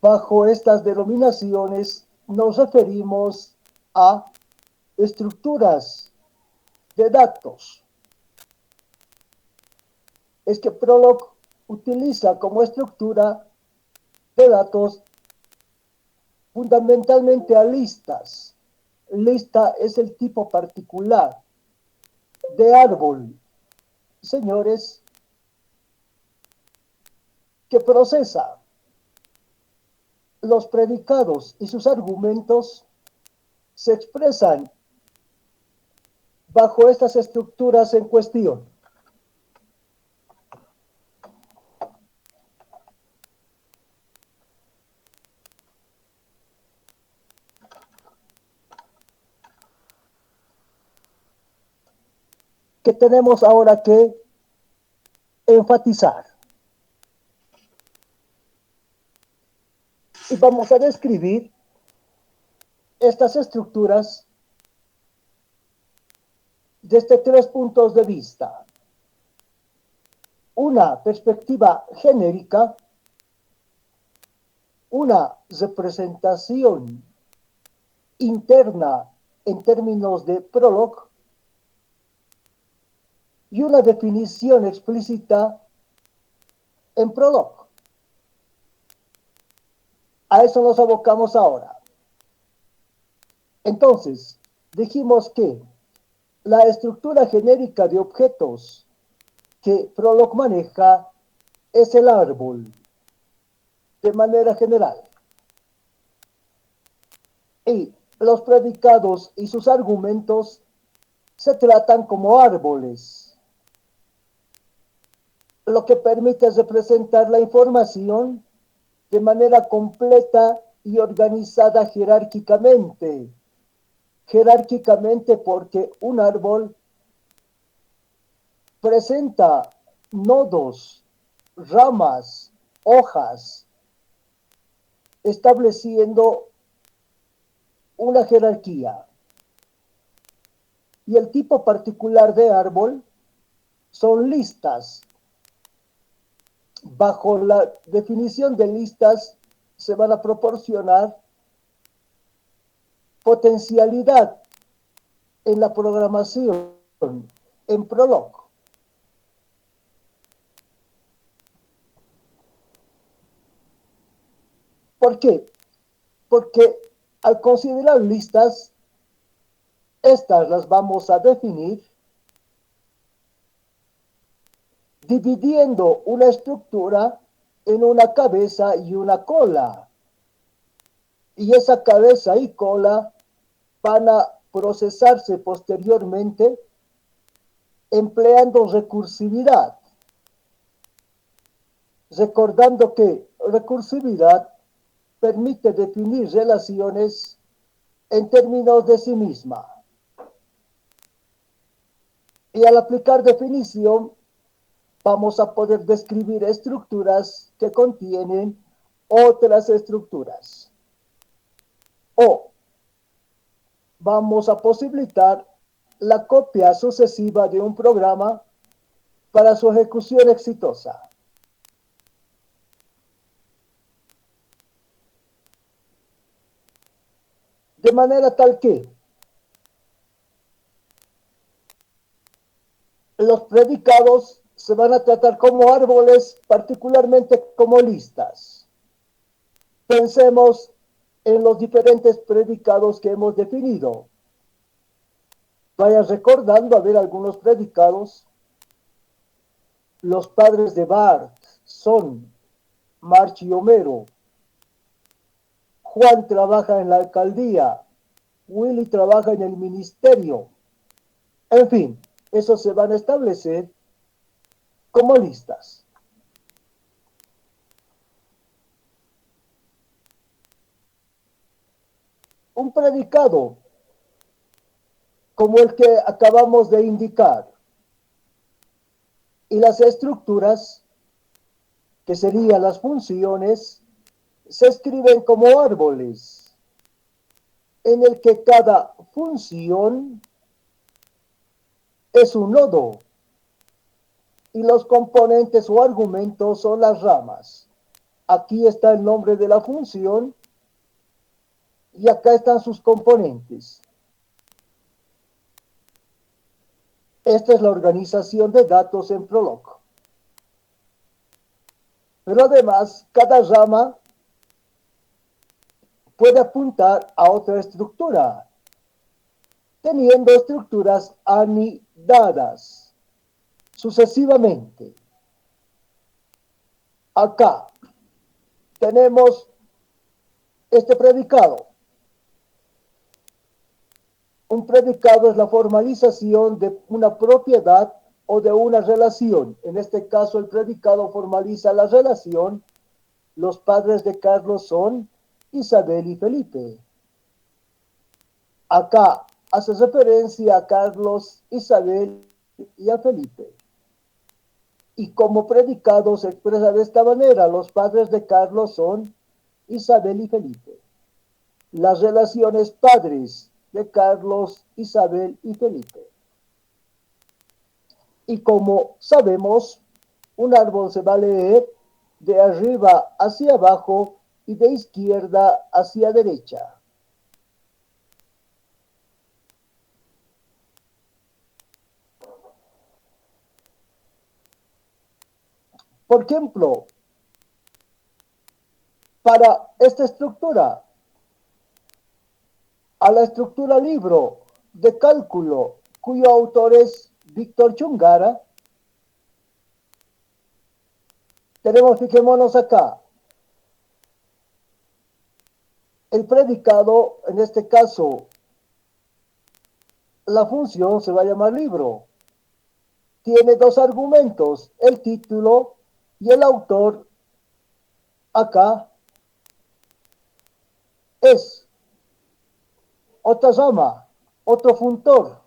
Bajo estas denominaciones nos referimos a estructuras de datos. Es que Prolog utiliza como estructura de datos fundamentalmente a listas. Lista es el tipo particular de árbol, señores, que procesa los predicados y sus argumentos se expresan bajo estas estructuras en cuestión. Que tenemos ahora que enfatizar. Y vamos a describir estas estructuras desde tres puntos de vista. Una perspectiva genérica, una representación interna en términos de Prolog y una definición explícita en Prolog. A eso nos abocamos ahora. Entonces, dijimos que la estructura genérica de objetos que Prolog maneja es el árbol, de manera general. Y los predicados y sus argumentos se tratan como árboles, lo que permite representar la información de manera completa y organizada jerárquicamente. Jerárquicamente porque un árbol presenta nodos, ramas, hojas, estableciendo una jerarquía. Y el tipo particular de árbol son listas. Bajo la definición de listas se van a proporcionar potencialidad en la programación en Prolog. ¿Por qué? Porque al considerar listas, estas las vamos a definir dividiendo una estructura en una cabeza y una cola. Y esa cabeza y cola van a procesarse posteriormente empleando recursividad. Recordando que recursividad permite definir relaciones en términos de sí misma. Y al aplicar definición, vamos a poder describir estructuras que contienen otras estructuras. O vamos a posibilitar la copia sucesiva de un programa para su ejecución exitosa. De manera tal que los predicados se van a tratar como árboles, particularmente como listas. Pensemos en los diferentes predicados que hemos definido. Vaya recordando a ver algunos predicados. Los padres de Bart son March y Homero. Juan trabaja en la alcaldía. Willy trabaja en el ministerio. En fin, esos se van a establecer como listas. Un predicado como el que acabamos de indicar y las estructuras, que serían las funciones, se escriben como árboles, en el que cada función es un nodo y los componentes o argumentos son las ramas. Aquí está el nombre de la función y acá están sus componentes. Esta es la organización de datos en Prolog. Pero además, cada rama puede apuntar a otra estructura, teniendo estructuras anidadas sucesivamente. Acá tenemos este predicado. Un predicado es la formalización de una propiedad o de una relación. En este caso, el predicado formaliza la relación. Los padres de Carlos son Isabel y Felipe. Acá hace referencia a Carlos, Isabel y a Felipe. Y como predicado se expresa de esta manera: los padres de Carlos son Isabel y Felipe. Las relaciones padres de Carlos, Isabel y Felipe. Y como sabemos, un árbol se va a leer de arriba hacia abajo y de izquierda hacia derecha. Por ejemplo, para esta estructura, a la estructura libro de cálculo, cuyo autor es Víctor Chungara, tenemos, fijémonos acá, el predicado, en este caso, la función se va a llamar libro. Tiene dos argumentos, el título y el autor. Acá es otra rama, otro funtor.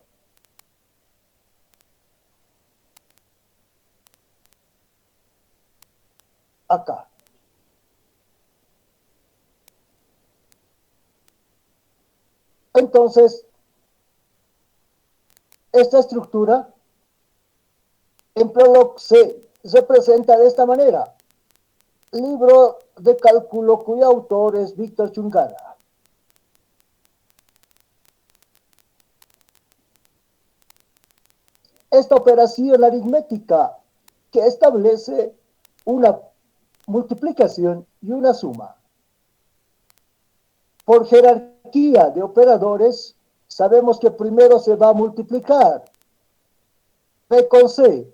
Acá. Entonces, esta estructura en Prolog se representa de esta manera. Libro de cálculo cuyo autor es Víctor Chungara. Esta operación aritmética que establece una multiplicación y una suma. Por jerarquía de operadores, sabemos que primero se va a multiplicar B con C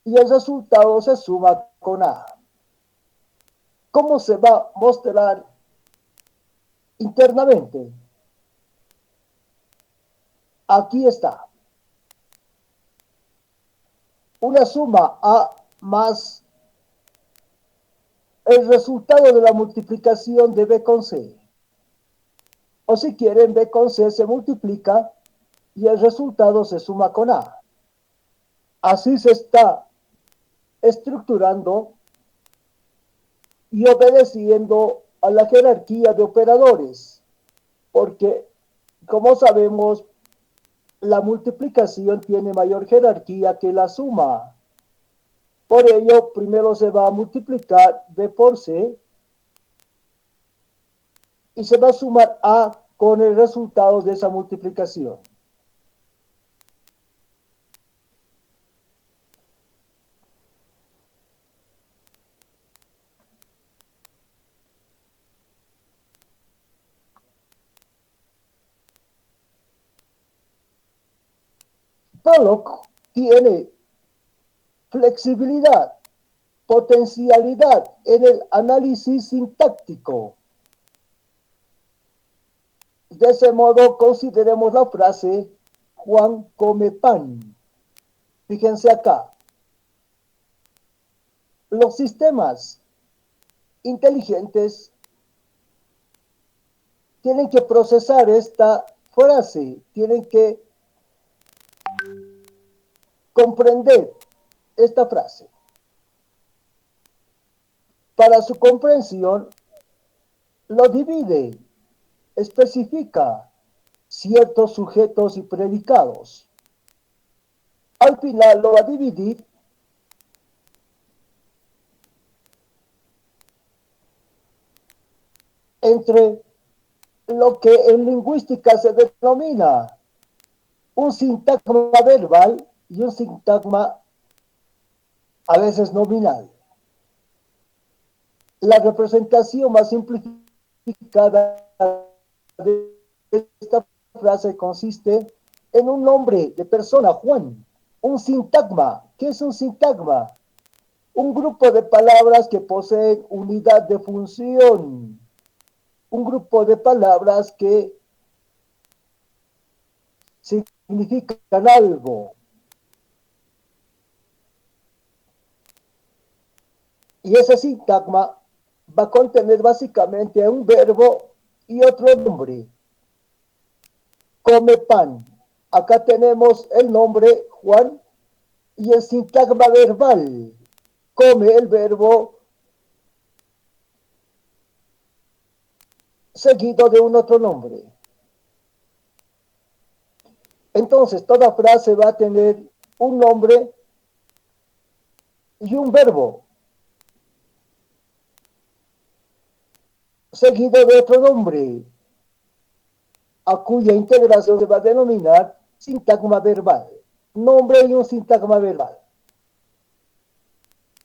y el resultado se suma con A. ¿Cómo se va a mostrar internamente? Aquí está. Una suma A más el resultado de la multiplicación de B con C. O si quieren, B con C se multiplica y el resultado se suma con A. Así se está estructurando y obedeciendo a la jerarquía de operadores, porque, como sabemos, la multiplicación tiene mayor jerarquía que la suma. Por ello, primero se va a multiplicar B por C y se va a sumar A con el resultado de esa multiplicación. Prolog tiene flexibilidad, potencialidad en el análisis sintáctico. De ese modo, consideremos la frase Juan come pan. Fíjense acá. Los sistemas inteligentes tienen que procesar esta frase, tienen que comprender esta frase. Para su comprensión, lo divide, especifica ciertos sujetos y predicados. Al final lo va a dividir entre lo que en lingüística se denomina un sintagma verbal y un sintagma a veces nominal. La representación más simplificada de esta frase consiste en un nombre de persona, Juan. Un sintagma. ¿Qué es un sintagma? Un grupo de palabras que poseen unidad de función. Un grupo de palabras que significan algo. Y ese sintagma va a contener básicamente un verbo y otro nombre. Come pan. Acá tenemos el nombre Juan y el sintagma verbal. Come el verbo seguido de un otro nombre. Entonces, toda frase va a tener un nombre y un verbo seguido de otro nombre, a cuya integración se va a denominar sintagma verbal. Nombre y un sintagma verbal.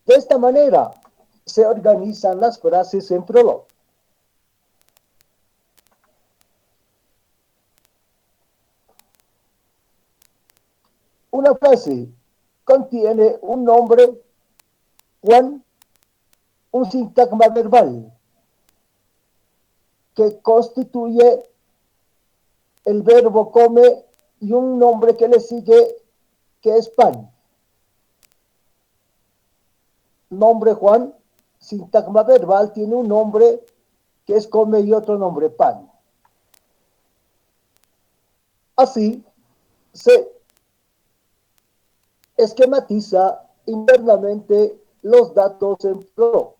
De esta manera se organizan las frases en Prolog. Una frase contiene un nombre, Juan, un sintagma verbal que constituye el verbo come y un nombre que le sigue que es pan. Nombre Juan, sintagma verbal, tiene un nombre que es come y otro nombre pan. Así se esquematiza internamente los datos en Prolog.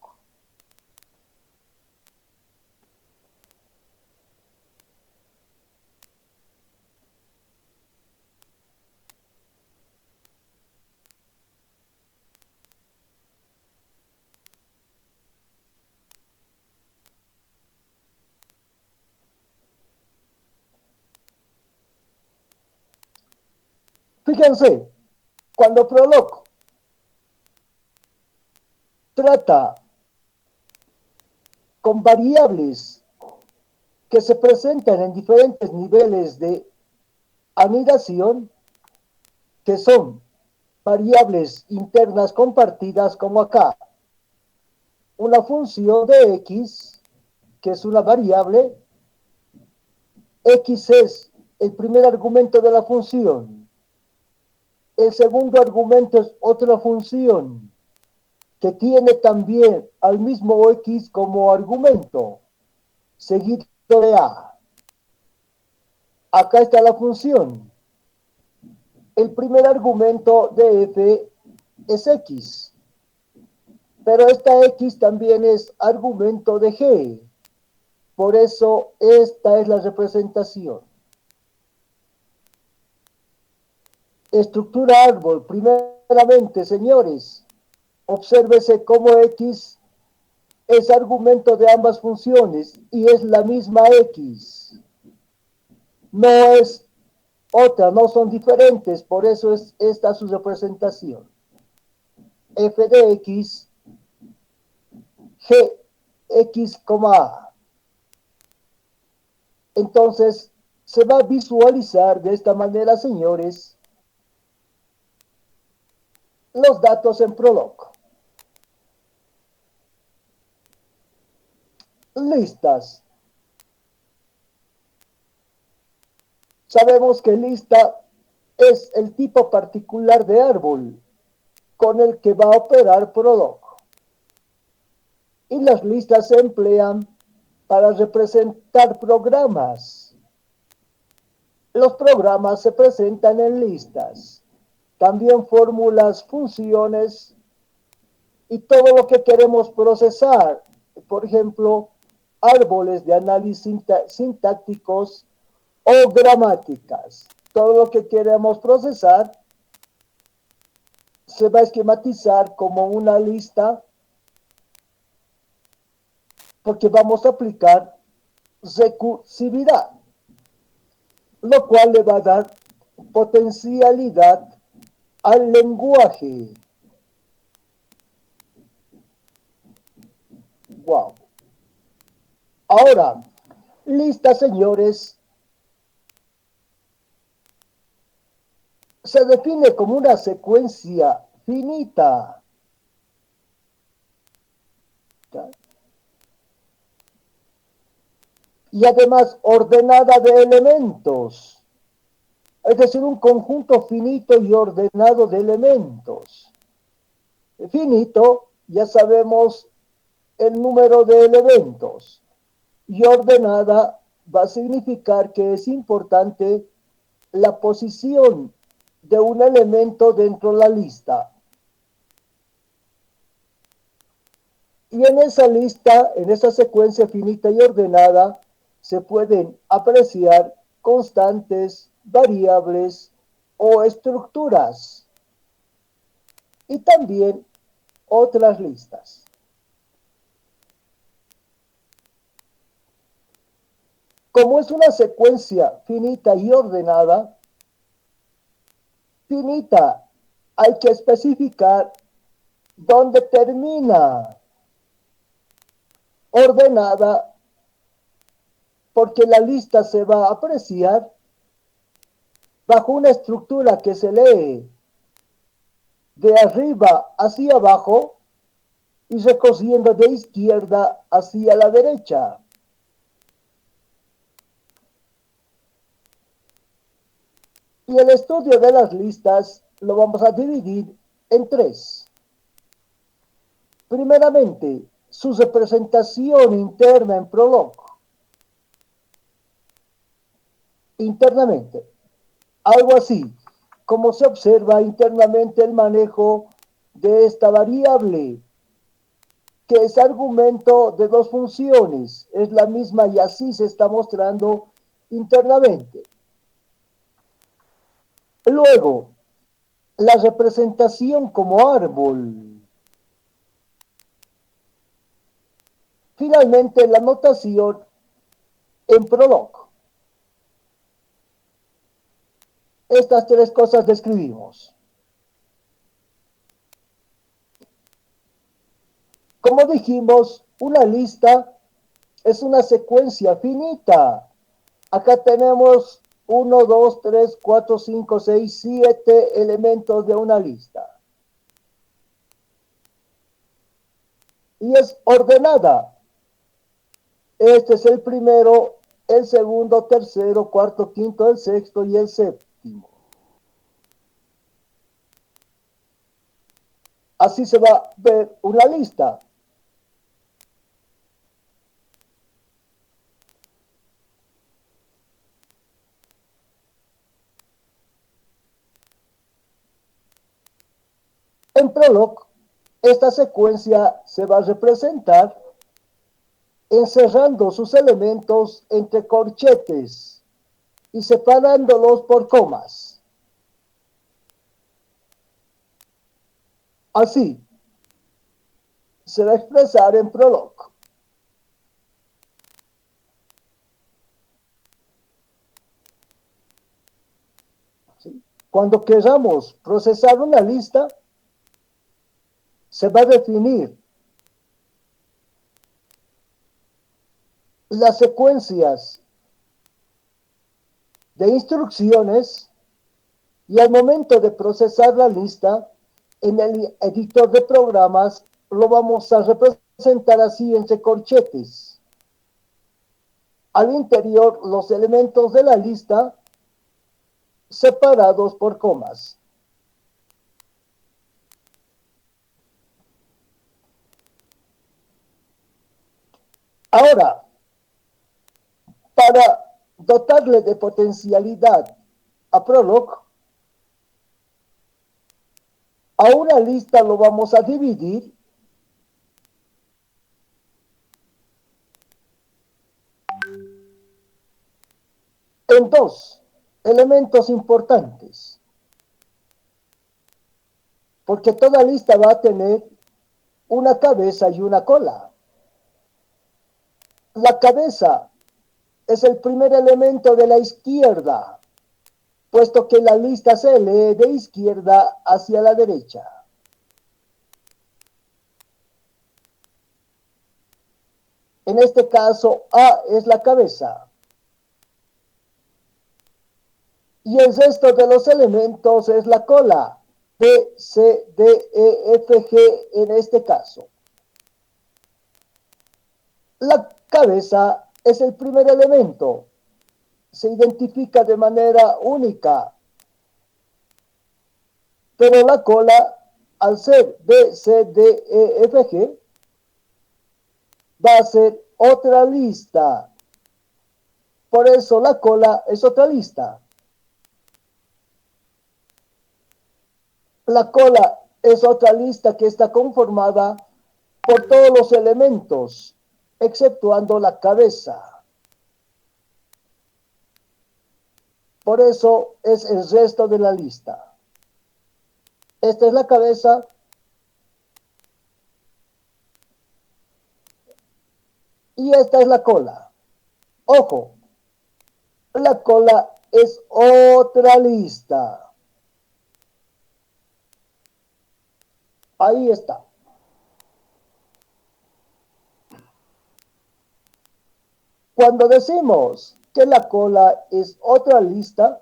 Fíjense, cuando Prolog trata con variables que se presentan en diferentes niveles de anidación, que son variables internas compartidas, como acá, una función de x, que es una variable, x es el primer argumento de la función, el segundo argumento es otra función, que tiene también al mismo x como argumento, seguido de a. Acá está la función. El primer argumento de f es x, pero esta x también es argumento de g. Por eso esta es la representación. Estructura árbol. Primeramente, señores, obsérvese cómo x es argumento de ambas funciones y es la misma x. No es otra, no son diferentes, por eso es esta su representación. F de x, g, x, a. Entonces, se va a visualizar de esta manera, señores, los datos en Prolog. Listas. Sabemos que lista es el tipo particular de árbol con el que va a operar Prolog. Y las listas se emplean para representar programas. Los programas se presentan en listas. También fórmulas, funciones y todo lo que queremos procesar. Por ejemplo, árboles de análisis sintácticos o gramáticas. Todo lo que queremos procesar se va a esquematizar como una lista porque vamos a aplicar recursividad, lo cual le va a dar potencialidad al lenguaje. Wow. Ahora, lista, señores, se define como una secuencia finita. ¿Ya? Y además ordenada de elementos, es decir, un conjunto finito y ordenado de elementos. Finito, ya sabemos el número de elementos, y ordenada va a significar que es importante la posición de un elemento dentro de la lista. Y en esa lista, en esa secuencia finita y ordenada, se pueden apreciar constantes, variables o estructuras. Y también otras listas. Como es una secuencia finita y ordenada, finita hay que especificar dónde termina. Ordenada porque la lista se va a apreciar bajo una estructura que se lee de arriba hacia abajo y recorriendo de izquierda hacia la derecha. Y el estudio de las listas lo vamos a dividir en tres. Primeramente, su representación interna en Prolog. Internamente, algo así como se observa internamente el manejo de esta variable, que es argumento de dos funciones, es la misma y así se está mostrando internamente. Luego, la representación como árbol. Finalmente, la notación en Prolog. Estas tres cosas describimos. Como dijimos, una lista es una secuencia finita. Acá tenemos 1, 2, 3, 4, 5, 6, 7 elementos de una lista. Y es ordenada. Este es el primero, el segundo, tercero, cuarto, quinto, el sexto y el séptimo. Así se va a ver una lista. En Prolog, esta secuencia se va a representar encerrando sus elementos entre corchetes y separándolos por comas. Así se va a expresar en Prolog. ¿Sí? Cuando queramos procesar una lista, se va a definir las secuencias de instrucciones y al momento de procesar la lista, en el editor de programas lo vamos a representar así entre corchetes. Al interior, los elementos de la lista separados por comas. Ahora, para dotarle de potencialidad a Prolog, a una lista lo vamos a dividir en dos elementos importantes, porque toda lista va a tener una cabeza y una cola. La cabeza es el primer elemento de la izquierda, puesto que la lista se lee de izquierda hacia la derecha. En este caso, A es la cabeza. Y el resto de los elementos es la cola. B, C, D, E, F, G en este caso. La cabeza es el primer elemento. Se identifica de manera única. Pero la cola, al ser B, C, D, E, F, G, va a ser otra lista. Por eso la cola es otra lista. La cola es otra lista que está conformada por todos los elementos, exceptuando la cabeza. Por eso es el resto de la lista. Esta es la cabeza. Y esta es la cola. Ojo, la cola es otra lista. Ahí está. Cuando decimos que la cola es otra lista,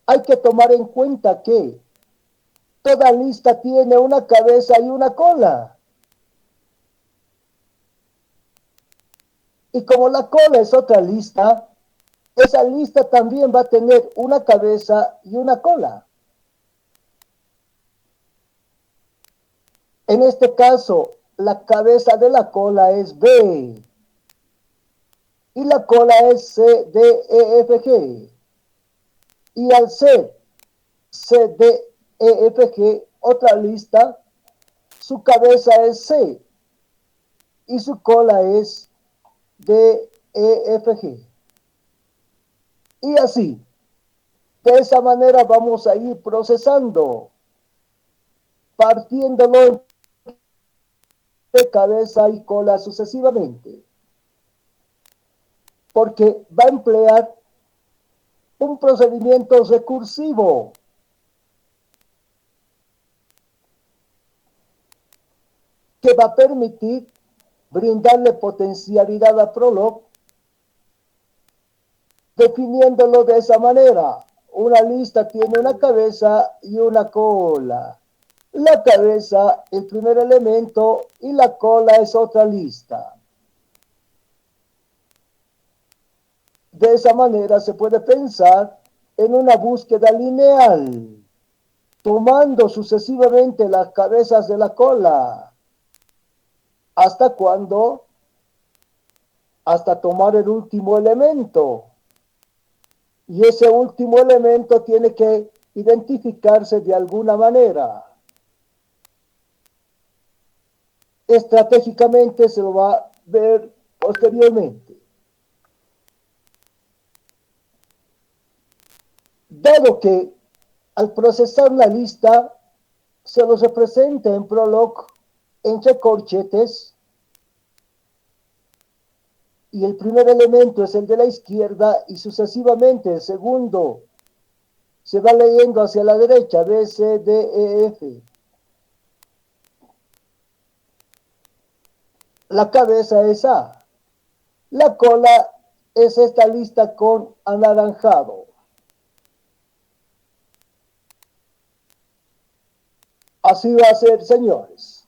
hay que tomar en cuenta que toda lista tiene una cabeza y una cola. Y como la cola es otra lista, esa lista también va a tener una cabeza y una cola. En este caso, la cabeza de la cola es B y la cola es C, D, E, F, G. Y al ser C, D, E, F, G, otra lista, su cabeza es C y su cola es D, E, F, G. Y así, de esa manera vamos a ir procesando, partiéndolo de cabeza y cola sucesivamente, porque va a emplear un procedimiento recursivo que va a permitir brindarle potencialidad a Prolog, definiéndolo de esa manera. Una lista tiene una cabeza y una cola. La cabeza, el primer elemento, y la cola es otra lista. De esa manera se puede pensar en una búsqueda lineal, tomando sucesivamente las cabezas de la cola. ¿Hasta cuándo? Hasta tomar el último elemento. Y ese último elemento tiene que identificarse de alguna manera. Estratégicamente se lo va a ver posteriormente. Dado que al procesar la lista se los representa en Prolog entre corchetes y el primer elemento es el de la izquierda y sucesivamente el segundo se va leyendo hacia la derecha, B, C, D, E, F. La cabeza es A. La cola es esta lista con anaranjado. Así va a ser, señores.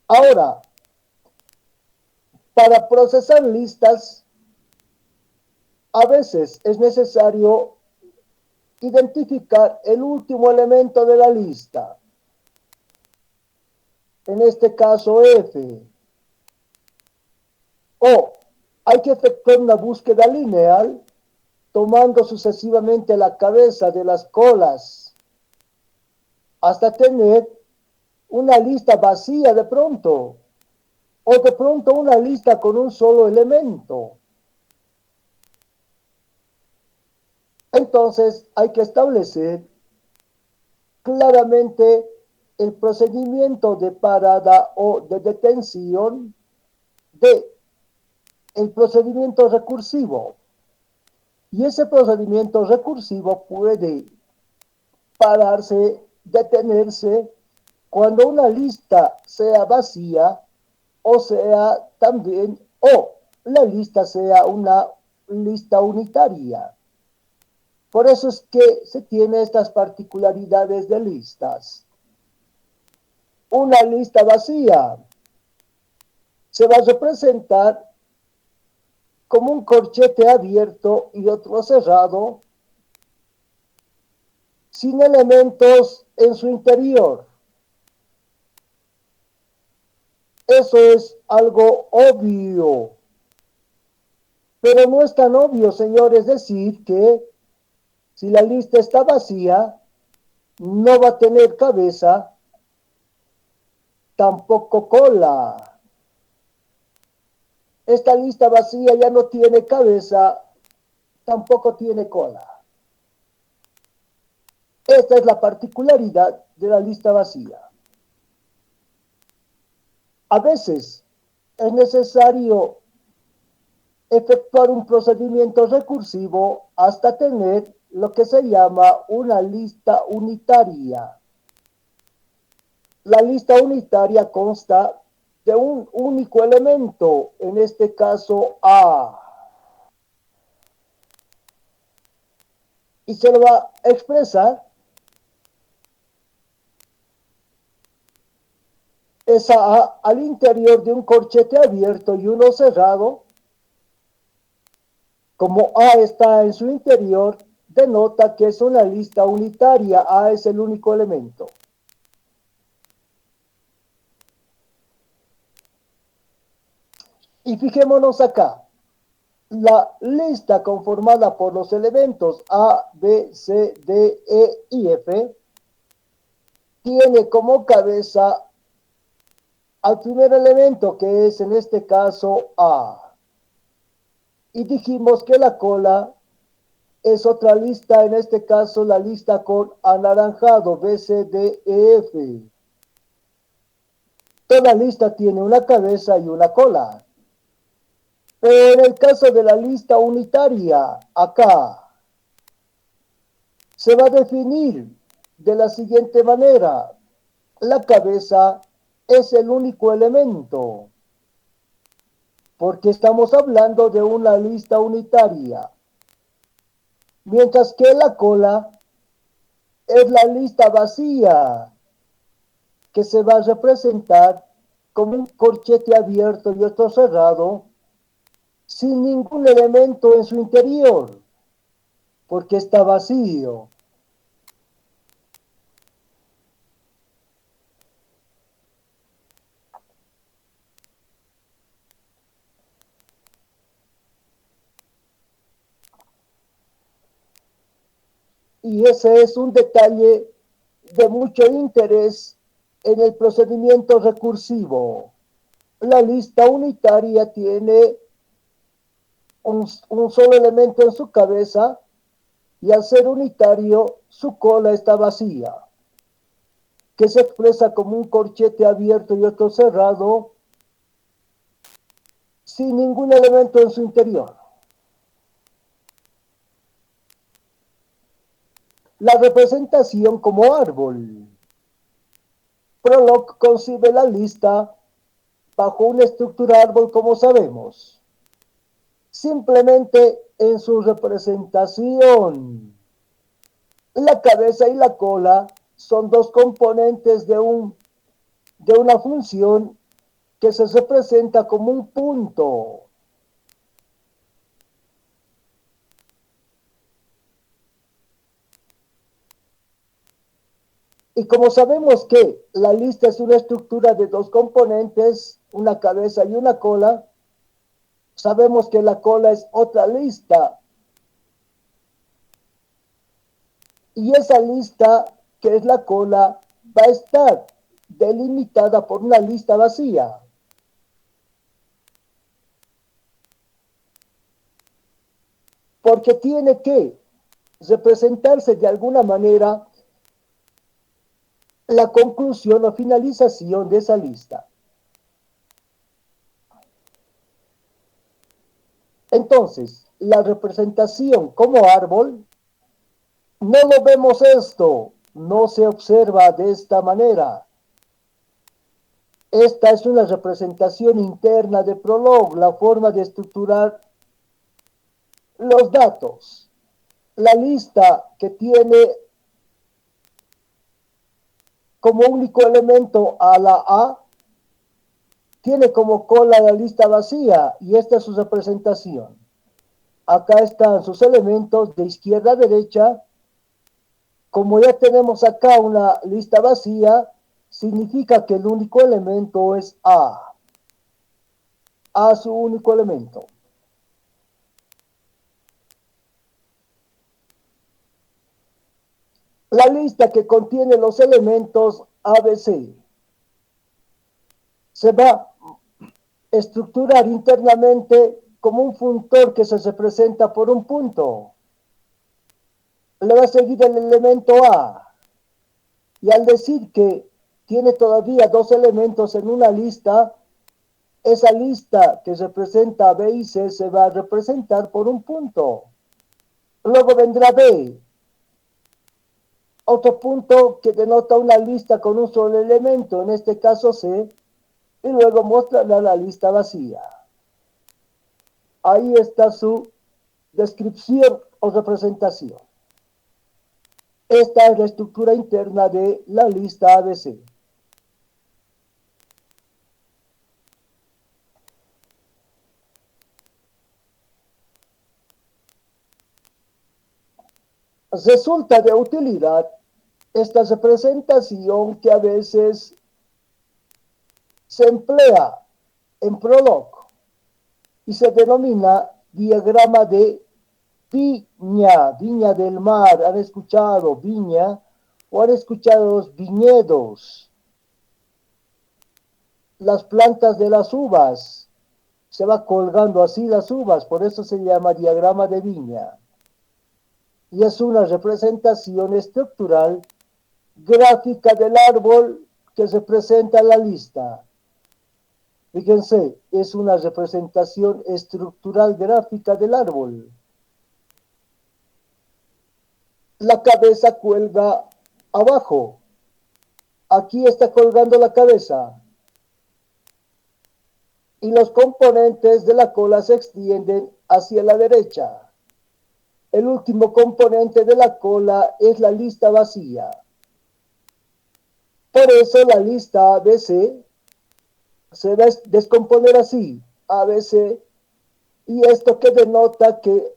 Ahora, para procesar listas, a veces es necesario identificar el último elemento de la lista. En este caso, F. O hay que efectuar una búsqueda lineal tomando sucesivamente la cabeza de las colas hasta tener una lista vacía de pronto, o de pronto una lista con un solo elemento. Entonces hay que establecer claramente el procedimiento de parada o de detención de el procedimiento recursivo. Y ese procedimiento recursivo puede pararse, detenerse, cuando una lista sea vacía o sea también, o la lista sea una lista unitaria. Por eso es que se tiene estas particularidades de listas. Una lista vacía se va a representar como un corchete abierto y otro cerrado, sin elementos en su interior. Eso es algo obvio, pero no es tan obvio, señores, decir que si la lista está vacía, no va a tener cabeza, tampoco cola. Esta lista vacía ya no tiene cabeza, tampoco tiene cola. Esta es la particularidad de la lista vacía. A veces es necesario efectuar un procedimiento recursivo hasta tener lo que se llama una lista unitaria. La lista unitaria consta de un único elemento, en este caso A, y se lo va a expresar esa A al interior de un corchete abierto y uno cerrado. Como A está en su interior, denota que es una lista unitaria. A es el único elemento. Y fijémonos acá. La lista conformada por los elementos A, B, C, D, E y F tiene como cabeza al primer elemento, que es en este caso A. Y dijimos que la cola es otra lista, en este caso la lista con anaranjado, B, C, D, E, F. Toda lista tiene una cabeza y una cola. Pero en el caso de la lista unitaria, acá, se va a definir de la siguiente manera. La cabeza es el único elemento, porque estamos hablando de una lista unitaria. Mientras que la cola es la lista vacía, que se va a representar como un corchete abierto y otro cerrado, sin ningún elemento en su interior, porque está vacío. Y ese es un detalle de mucho interés en el procedimiento recursivo. La lista unitaria tiene un solo elemento en su cabeza y al ser unitario su cola está vacía, que se expresa como un corchete abierto y otro cerrado sin ningún elemento en su interior. La representación como árbol. Prolog concibe la lista bajo una estructura árbol, como sabemos. Simplemente en su representación. La cabeza y la cola son dos componentes de una función que se representa como un punto. Y como sabemos que la lista es una estructura de dos componentes, una cabeza y una cola, sabemos que la cola es otra lista. Y esa lista, que es la cola, va a estar delimitada por una lista vacía. Porque tiene que representarse de alguna manera la conclusión o finalización de esa lista. Entonces, la representación como árbol, no lo vemos esto, no se observa de esta manera. Esta es una representación interna de Prolog, la forma de estructurar los datos. La lista que tiene como único elemento a la A, tiene como cola la lista vacía y esta es su representación. Acá están sus elementos de izquierda a derecha. Como ya tenemos acá una lista vacía, significa que el único elemento es A. A su único elemento. La lista que contiene los elementos ABC se va a estructurar internamente como un funtor que se representa por un punto. Le va a seguir el elemento A. Y al decir que tiene todavía dos elementos en una lista, esa lista que representa a B y C se va a representar por un punto. Luego vendrá B, otro punto que denota una lista con un solo elemento, en este caso C, y luego mostrará la lista vacía. Ahí está su descripción o representación. Esta es la estructura interna de la lista ABC. Resulta de utilidad esta representación que a veces se emplea en Prolog y se denomina diagrama de viña, viña del mar. ¿Han escuchado viña o han escuchado los viñedos? Las plantas de las uvas, se va colgando así las uvas, por eso se llama diagrama de viña. Y es una representación estructural gráfica del árbol que se presenta en la lista. Fíjense, es una representación estructural gráfica del árbol. La cabeza cuelga abajo. Aquí está colgando la cabeza. Y los componentes de la cola se extienden hacia la derecha. El último componente de la cola es la lista vacía. Por eso la lista ABC se va a descomponer así, ABC, y esto que denota que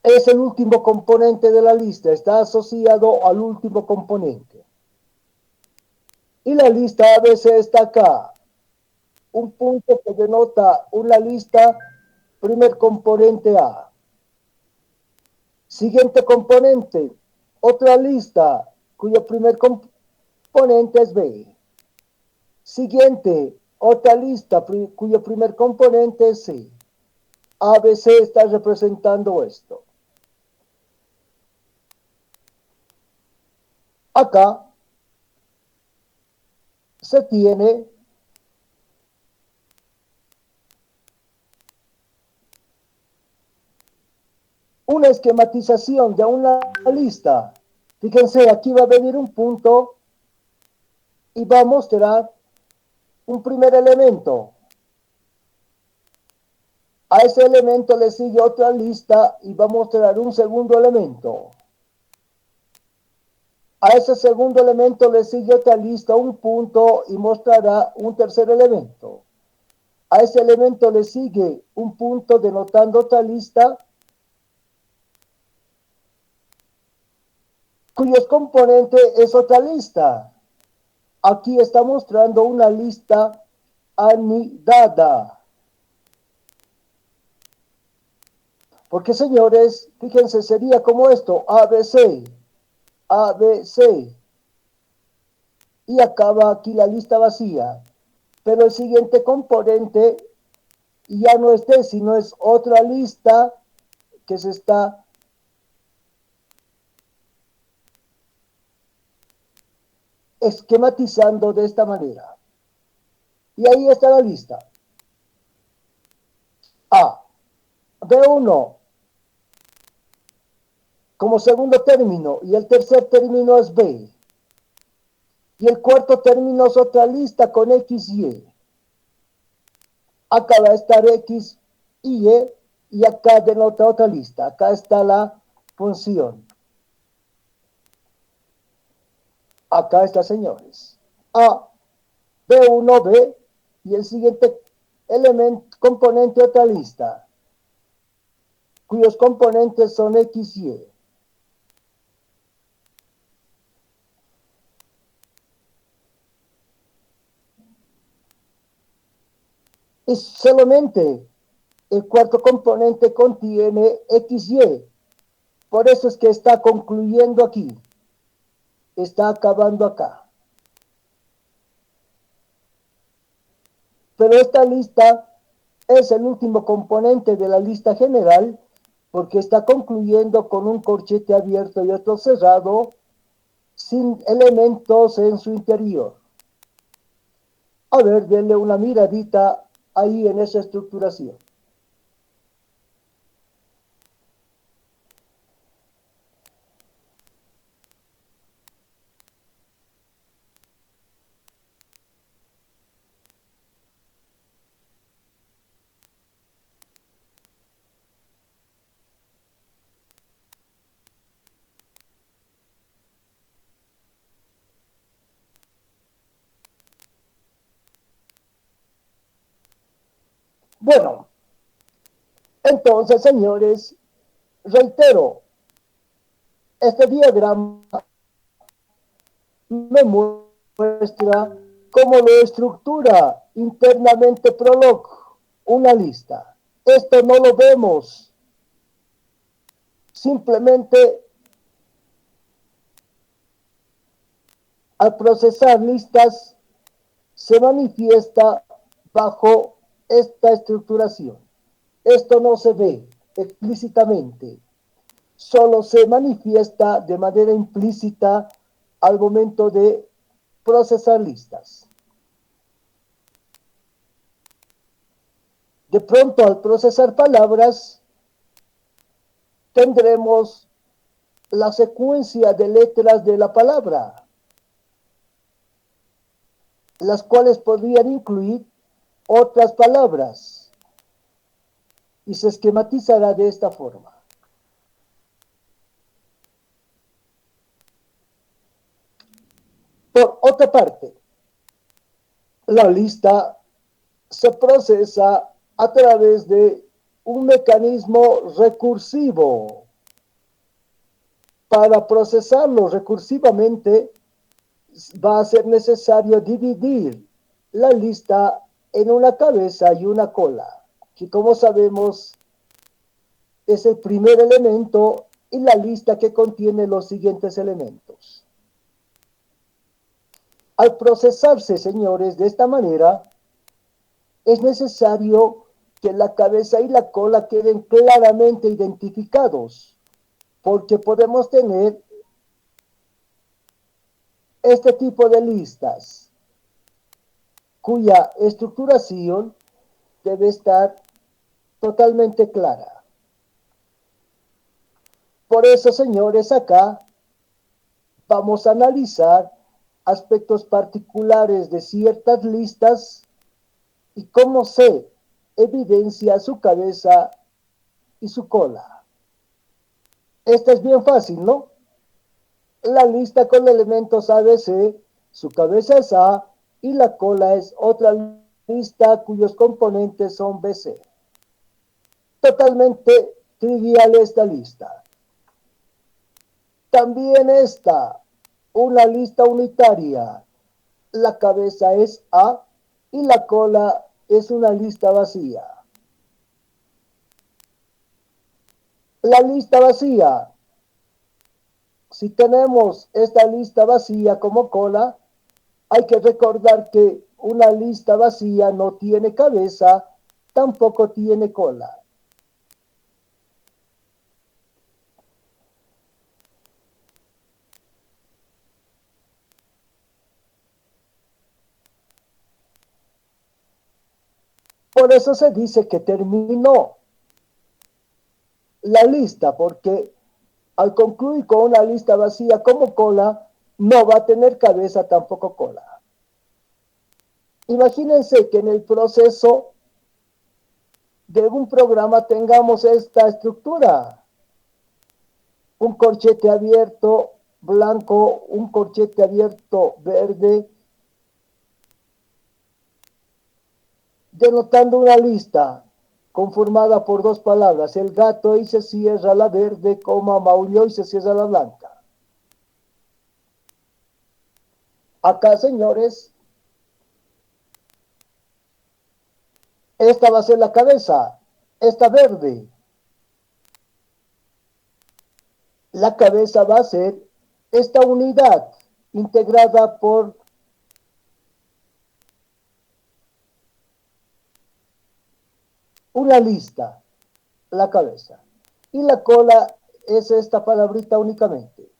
es el último componente de la lista, está asociado al último componente. Y la lista ABC está acá, un punto que denota una lista, primer componente A. Siguiente componente, otra lista cuyo primer componente es B. Siguiente, otra lista cuyo primer componente es C. ABC está representando esto. Acá se tiene una esquematización de una lista. Fíjense, aquí va a venir un punto y va a mostrar un primer elemento. A ese elemento le sigue otra lista y va a mostrar un segundo elemento. A ese segundo elemento le sigue otra lista, un punto y mostrará un tercer elemento. A ese elemento le sigue un punto denotando otra lista cuyos componentes es otra lista. Aquí está mostrando una lista anidada. Porque señores, fíjense, sería como esto, ABC, ABC. Y acaba aquí la lista vacía. Pero el siguiente componente ya no es D, sino es otra lista que se está esquematizando de esta manera. Y ahí está la lista. A. B1 como segundo término y el tercer término es B. Y el cuarto término es otra lista con X, Y. Acá va a estar X y acá denota otra lista. Acá está la función. Acá está, señores. A, B1, B y el siguiente elemento, componente otra lista, cuyos componentes son X, Y. Es solamente el cuarto componente contiene X, Y. Por eso es que está concluyendo aquí. Está acabando acá. Pero esta lista es el último componente de la lista general porque está concluyendo con un corchete abierto y otro cerrado sin elementos en su interior. A ver, denle una miradita ahí en esa estructuración. Bueno, entonces, señores, reitero, este diagrama me muestra cómo lo estructura internamente Prolog, una lista. Esto no lo vemos, simplemente al procesar listas se manifiesta bajo esta estructuración. Esto no se ve explícitamente, solo se manifiesta de manera implícita al momento de procesar listas. De pronto, al procesar palabras, tendremos la secuencia de letras de la palabra, las cuales podrían incluir otras palabras, y se esquematizará de esta forma. Por otra parte, la lista se procesa a través de un mecanismo recursivo. Para procesarlo recursivamente va a ser necesario dividir la lista en una cabeza y una cola, que como sabemos es el primer elemento y la lista que contiene los siguientes elementos. Al procesarse, señores, de esta manera, es necesario que la cabeza y la cola queden claramente identificados, porque podemos tener este tipo de listas, cuya estructuración debe estar totalmente clara. Por eso, señores, acá vamos a analizar aspectos particulares de ciertas listas y cómo se evidencia su cabeza y su cola. Esta es bien fácil, ¿no? La lista con elementos ABC, su cabeza es A y la cola es otra lista cuyos componentes son BC. Totalmente trivial esta lista. También esta, una lista unitaria. La cabeza es A y la cola es una lista vacía. La lista vacía. Si tenemos esta lista vacía como cola, hay que recordar que una lista vacía no tiene cabeza, tampoco tiene cola. Por eso se dice que terminó la lista, porque al concluir con una lista vacía como cola, no va a tener cabeza, tampoco cola. Imagínense que en el proceso de un programa tengamos esta estructura: un corchete abierto blanco, un corchete abierto verde, denotando una lista conformada por dos palabras: el gato, y se cierra la verde, coma, maulló, y se cierra la blanca. Acá, señores, esta va a ser la cabeza, esta verde. La cabeza va a ser esta unidad integrada por una lista, la cabeza. Y la cola es esta palabrita únicamente.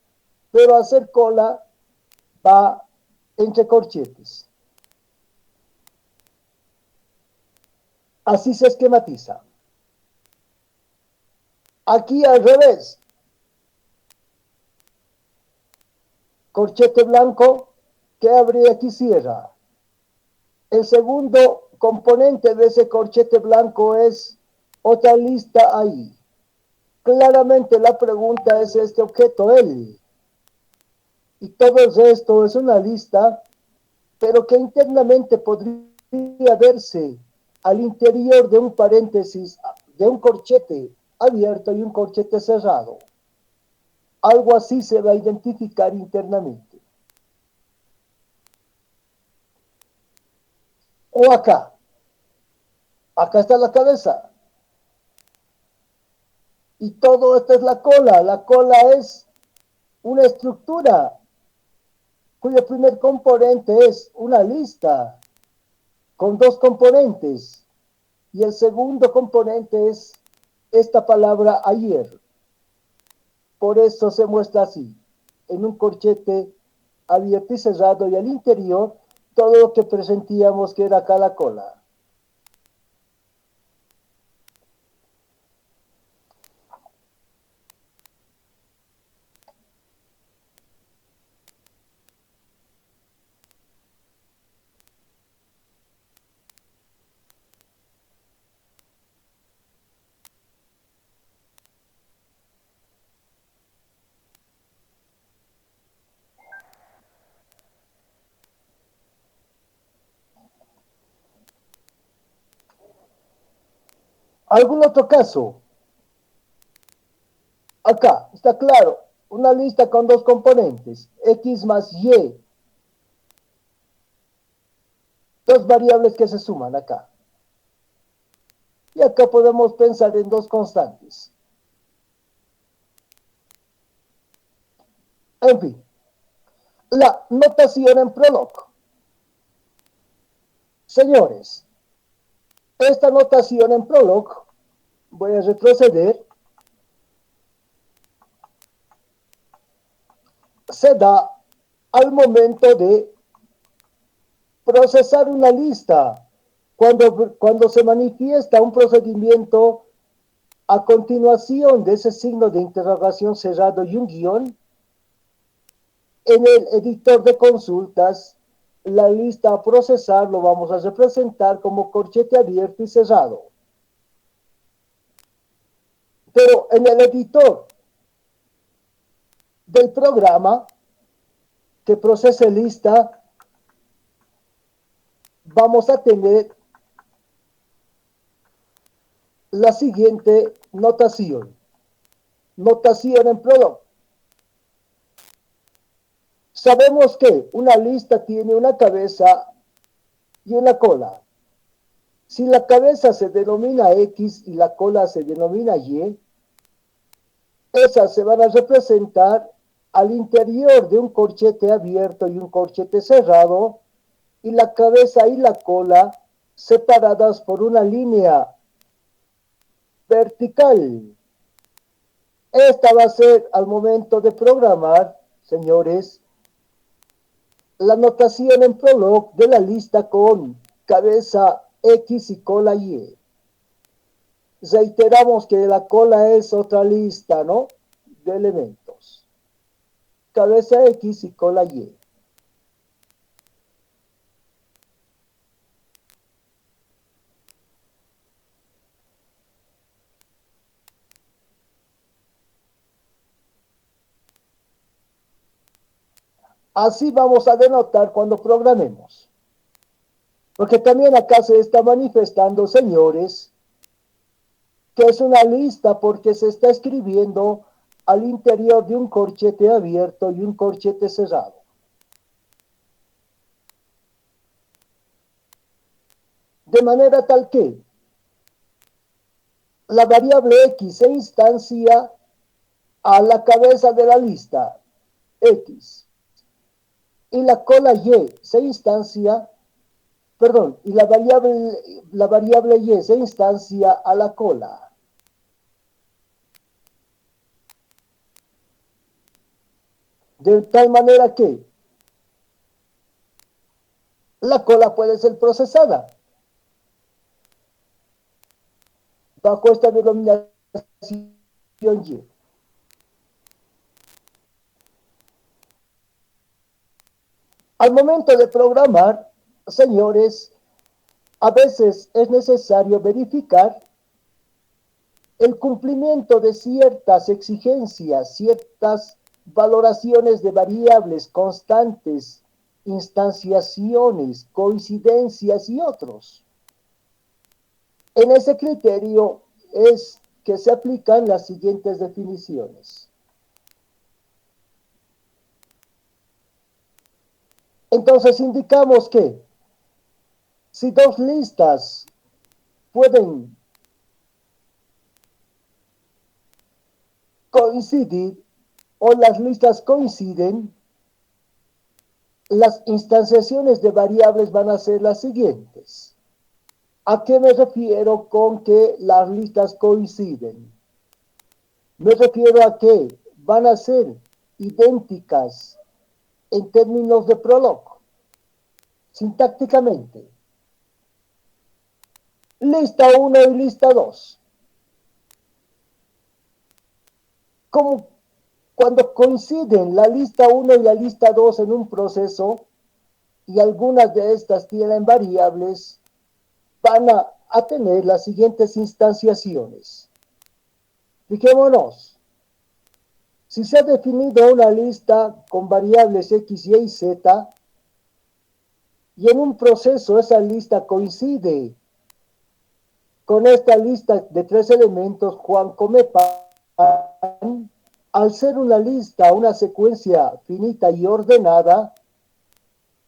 Pero hacer cola va entre corchetes. Así se esquematiza. Aquí al revés. Corchete blanco, ¿qué habría aquí? Cierra. El segundo componente de ese corchete blanco es otra lista ahí. Claramente la pregunta es este objeto, él. Y todo el resto es una lista, pero que internamente podría verse al interior de un paréntesis, de un corchete abierto y un corchete cerrado. Algo así se va a identificar internamente. O acá. Acá está la cabeza. Y todo esto es la cola. La cola es una estructura cuyo primer componente es una lista con dos componentes. Y el segundo componente es esta palabra ayer. Por eso se muestra así, en un corchete abierto y cerrado, y al interior todo lo que presentíamos que era acá la cola. ¿Algún otro caso? Acá, está claro, una lista con dos componentes, X más Y, dos variables que se suman acá. Y acá podemos pensar en dos constantes. En fin, la notación en Prolog. Señores, esta notación en Prolog, voy a retroceder, se da al momento de procesar una lista, cuando se manifiesta un procedimiento a continuación de ese signo de interrogación cerrado y un guión. En el editor de consultas, la lista a procesar lo vamos a representar como corchete abierto y cerrado. Pero en el editor del programa que procese lista, vamos a tener la siguiente notación. Notación en Prolog. Sabemos que una lista tiene una cabeza y una cola. Si la cabeza se denomina X y la cola se denomina Y, esas se van a representar al interior de un corchete abierto y un corchete cerrado, y la cabeza y la cola separadas por una línea vertical. Esta va a ser, al momento de programar, señores, la notación en Prolog de la lista con cabeza X y cola Y. Reiteramos que la cola es otra lista, ¿no? De elementos. Cabeza X y cola Y. Así vamos a denotar cuando programemos. Porque también acá se está manifestando, señores, que es una lista porque se está escribiendo al interior de un corchete abierto y un corchete cerrado. De manera tal que la variable X se instancia a la cabeza de la lista X y la cola Y se instancia, perdón, y la variable Y se instancia a la cola. De tal manera que la cola puede ser procesada bajo esta denominación Y. Al momento de programar, señores, a veces es necesario verificar el cumplimiento de ciertas exigencias, ciertas valoraciones de variables constantes, instanciaciones, coincidencias y otros. En ese criterio es que se aplican las siguientes definiciones. Entonces indicamos que si dos listas pueden coincidir o las listas coinciden, las instanciaciones de variables van a ser las siguientes. ¿A qué me refiero con que las listas coinciden? Me refiero a que van a ser idénticas en términos de prolog, sintácticamente. Lista 1 y lista 2. Como cuando coinciden la lista 1 y la lista 2 en un proceso y algunas de estas tienen variables, van a tener las siguientes instanciaciones. Fijémonos, si se ha definido una lista con variables X, Y y Z, y en un proceso esa lista coincide con esta lista de 3 elementos, Juan come pan, al ser una lista, una secuencia finita y ordenada,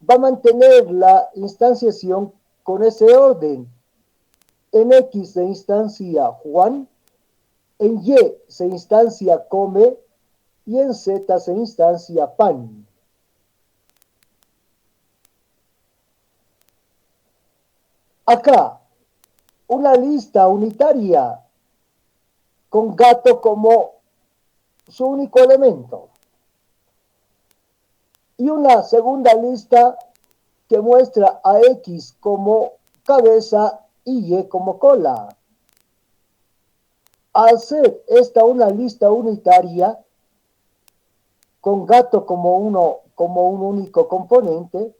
va a mantener la instanciación con ese orden. En X se instancia Juan, en Y se instancia come y en Z se instancia pan. Acá, una lista unitaria con gato como su único elemento. Y una segunda lista que muestra a X como cabeza y Y como cola. Al ser esta una lista unitaria, con gato como un único componente,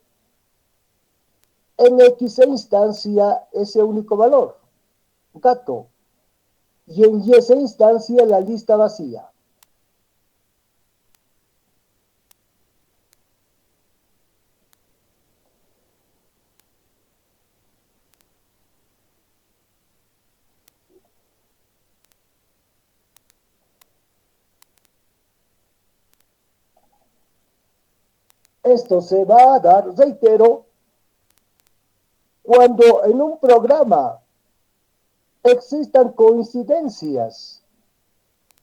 en X se instancia ese único valor, gato, y en Y se instancia la lista vacía. Esto se va a dar, reitero, cuando en un programa existan coincidencias.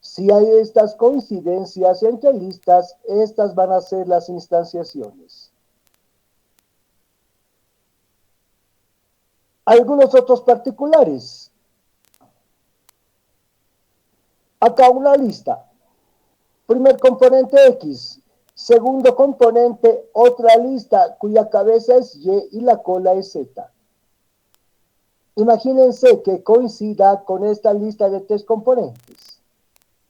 Si hay estas coincidencias entre listas, estas van a ser las instanciaciones. Algunos otros particulares. Acá una lista. Primer componente X. Segundo componente, otra lista cuya cabeza es Y y la cola es Z. Imagínense que coincida con esta lista de tres componentes.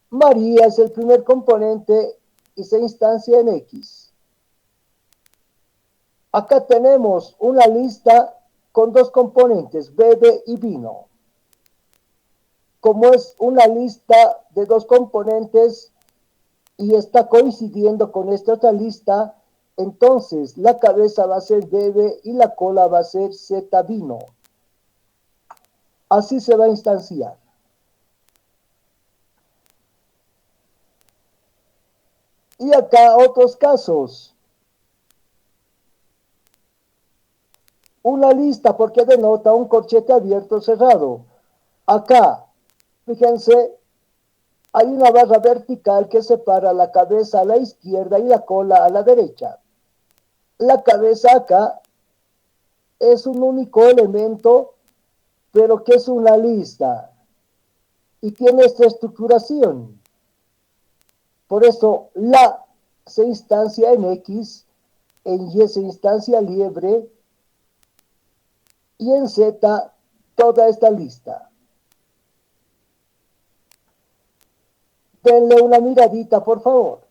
María es el primer componente y se instancia en X. Acá tenemos una lista con dos componentes, bebe y vino. Como es una lista de dos componentes y está coincidiendo con esta otra lista, entonces la cabeza va a ser bebe y la cola va a ser Z vino. Así se va a instanciar. Y acá otros casos. Una lista porque denota un corchete abierto o cerrado. Acá, fíjense, hay una barra vertical que separa la cabeza a la izquierda y la cola a la derecha. La cabeza acá es un único elemento, pero que es una lista y tiene esta estructuración. Por eso la se instancia en X, en Y se instancia liebre y en Z toda esta lista. Denle una miradita, por favor.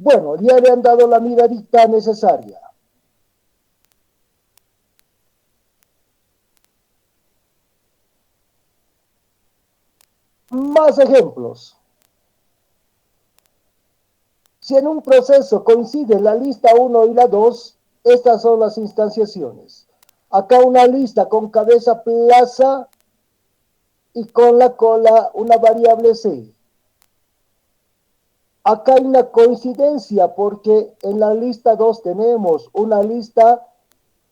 Bueno, ya le han dado la miradita necesaria. Más ejemplos. Si en un proceso coinciden la lista 1 y la 2, estas son las instanciaciones. Acá una lista con cabeza plaza y con la cola una variable C. Acá hay una coincidencia porque en la lista 2 tenemos una lista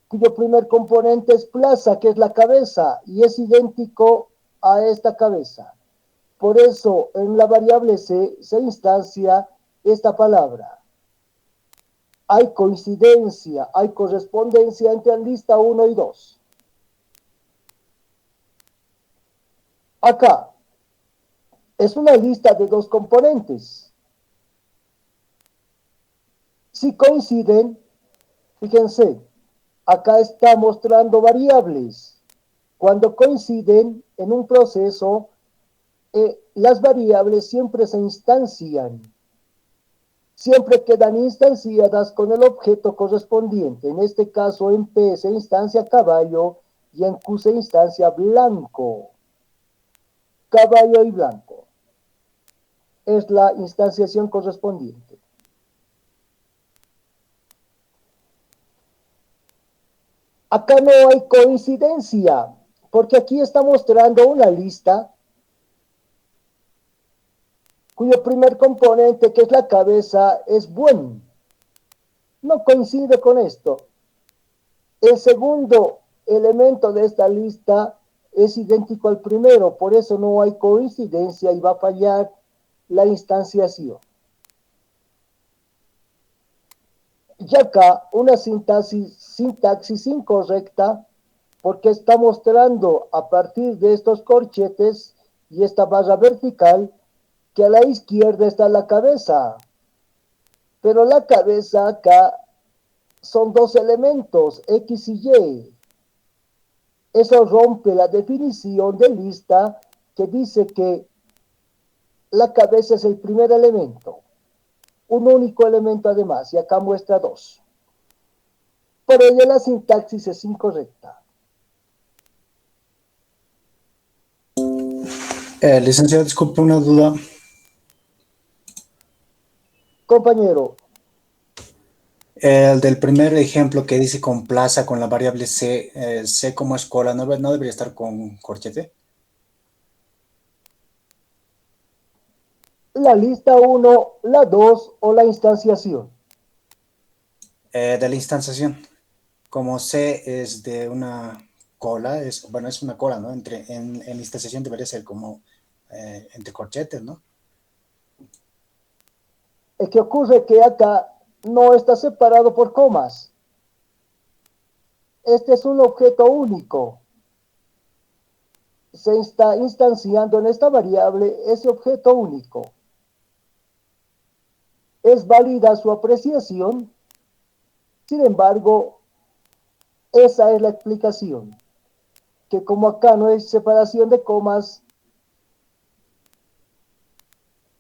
cuyo primer componente es plaza, que es la cabeza, y es idéntico a esta cabeza. Por eso en la variable C se instancia esta palabra. Hay coincidencia, hay correspondencia entre la lista 1 y 2. Acá es una lista de dos componentes. Si coinciden, fíjense, acá está mostrando variables. Cuando coinciden en un proceso, las variables siempre se instancian. Siempre quedan instanciadas con el objeto correspondiente. En este caso, en P se instancia caballo y en Q se instancia blanco. Caballo y blanco. Es la instanciación correspondiente. Acá no hay coincidencia, porque aquí está mostrando una lista cuyo primer componente, que es la cabeza, es buen. No coincide con esto. El segundo elemento de esta lista es idéntico al primero, por eso no hay coincidencia y va a fallar la instanciación. Y acá una sintaxis incorrecta porque está mostrando a partir de estos corchetes y esta barra vertical que a la izquierda está la cabeza. Pero la cabeza acá son dos elementos, X y Y. Eso rompe la definición de lista que dice que la cabeza es el primer elemento, un único elemento además, y acá muestra dos. Por ello la sintaxis es incorrecta. Licenciado, disculpe una duda. Compañero, El del primer ejemplo que dice con plaza con la variable C, C como escuela, ¿no debería estar con corchete? La lista uno, la 2 o la instanciación. De la instanciación. Como C es de una cola, bueno, es una cola, ¿no? En la instanciación debería ser como entre corchetes, ¿no? Es que ocurre que acá no está separado por comas. Este es un objeto único. Se está instanciando en esta variable ese objeto único. Es válida su apreciación, sin embargo, esa es la explicación, que como acá no hay separación de comas,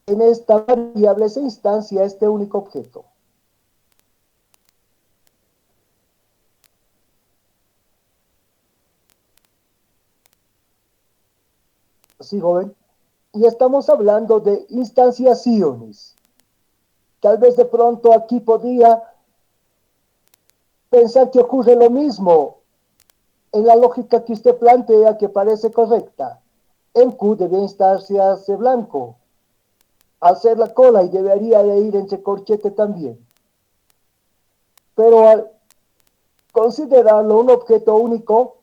en esta variable se instancia este único objeto. ¿Sí, joven? Y estamos hablando de instanciaciones. Tal vez de pronto aquí podría pensar que ocurre lo mismo en la lógica que usted plantea, que parece correcta. En Q debe instanciarse blanco, hacer la cola y debería de ir entre corchete también. Pero al considerarlo un objeto único,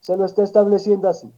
se lo está estableciendo así.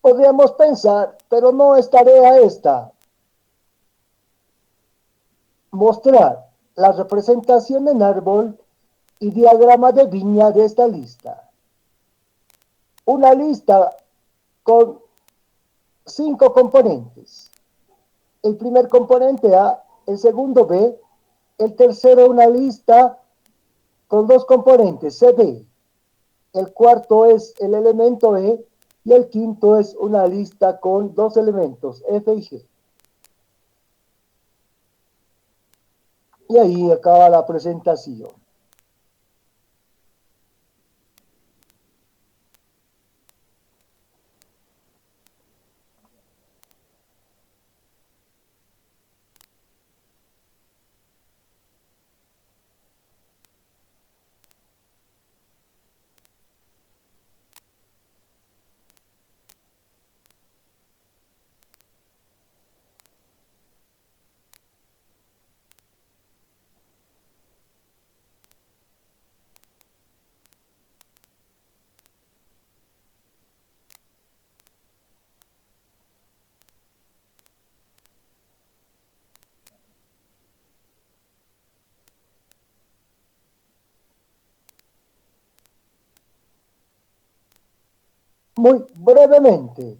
Podríamos pensar, pero no es tarea esta, mostrar la representación en árbol y diagrama de viña de esta lista. Una lista con 5 componentes. El primer componente A, el segundo B, el tercero una lista con 2 componentes, CD. El cuarto es el elemento E y el quinto es una lista con 2 elementos, F y G. Y ahí acaba la presentación. Muy brevemente,